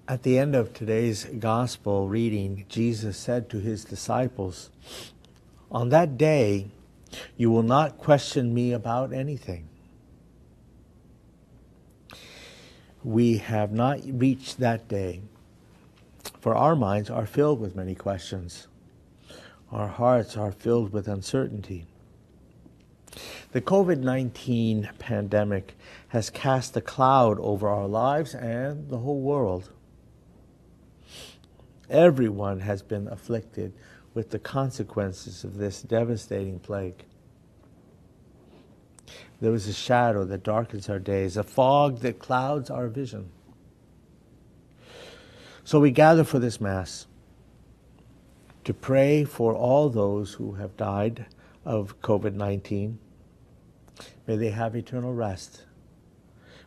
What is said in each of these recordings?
At the end of today's gospel reading, Jesus said to his disciples, "On that day, you will not question me about anything." We have not reached that day, for our minds are filled with many questions. Our hearts are filled with uncertainty. The COVID-19 pandemic has cast a cloud over our lives and the whole world. Everyone has been afflicted with the consequences of this devastating plague. There is a shadow that darkens our days, a fog that clouds our vision. So we gather for this Mass to pray for all those who have died of COVID-19. May they have eternal rest.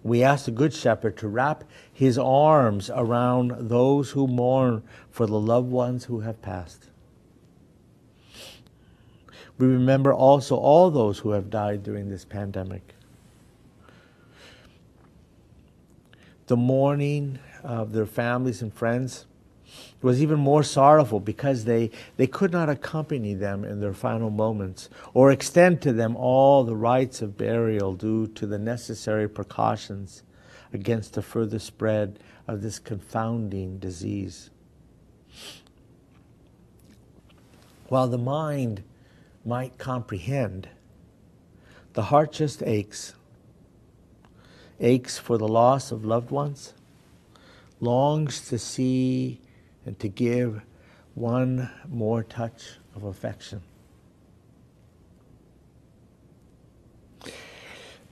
We ask the Good Shepherd to wrap his arms around those who mourn for the loved ones who have passed. We remember also all those who have died during this pandemic. The mourning of their families and friends was even more sorrowful because they could not accompany them in their final moments or extend to them all the rites of burial due to the necessary precautions against the further spread of this confounding disease. While the mind might comprehend, the heart just aches for the loss of loved ones, longs to see and to give one more touch of affection.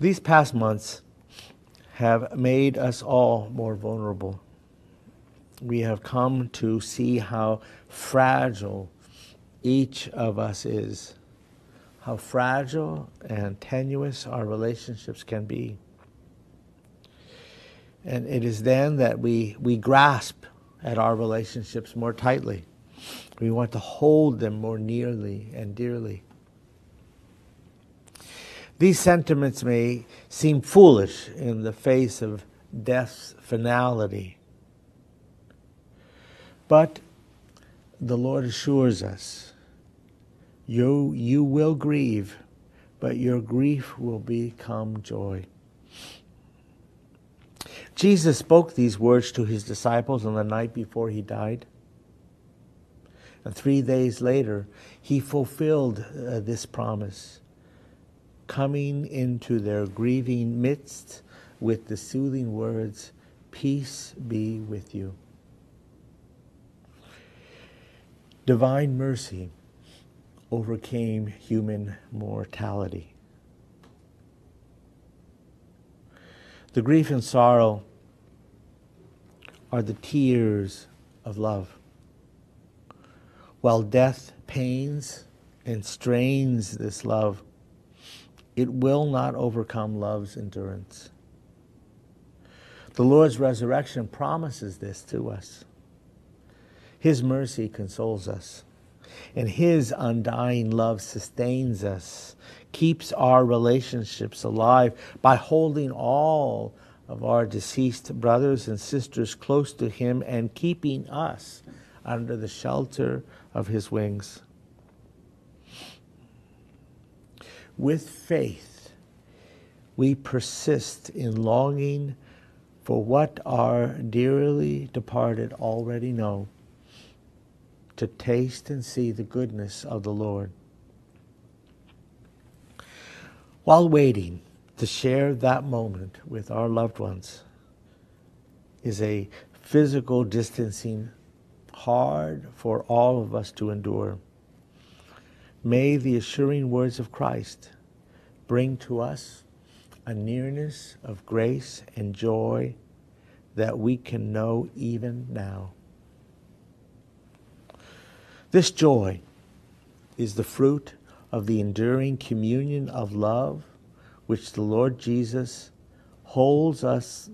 These past months have made us all more vulnerable. We have come to see how fragile each of us is, how fragile and tenuous our relationships can be. And it is then that we grasp at our relationships more tightly. We want to hold them more nearly and dearly. These sentiments may seem foolish in the face of death's finality, but the Lord assures us, you will grieve, but your grief will become joy. Jesus spoke these words to his disciples on the night before he died. And 3 days later, he fulfilled this promise, coming into their grieving midst with the soothing words, "Peace be with you." Divine mercy overcame human mortality. The grief and sorrow are the tears of love. While death pains and strains this love, it will not overcome love's endurance. The Lord's resurrection promises this to us. His mercy consoles us, and his undying love sustains us, keeps our relationships alive by holding all of our deceased brothers and sisters close to him and keeping us under the shelter of his wings. With faith, we persist in longing for what our dearly departed already know, to taste and see the goodness of the Lord. While waiting to share that moment with our loved ones is a physical distancing hard for all of us to endure. May the assuring words of Christ bring to us a nearness of grace and joy that we can know even now. This joy is the fruit of the enduring communion of love which the Lord Jesus holds us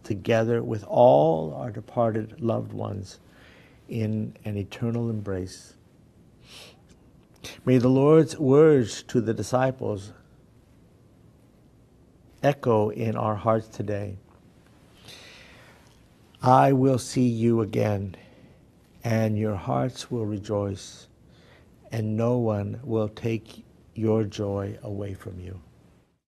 together with all our departed loved ones in an eternal embrace. May the Lord's words to the disciples echo in our hearts today. I will see you again, and your hearts will rejoice, and no one will take your joy away from you.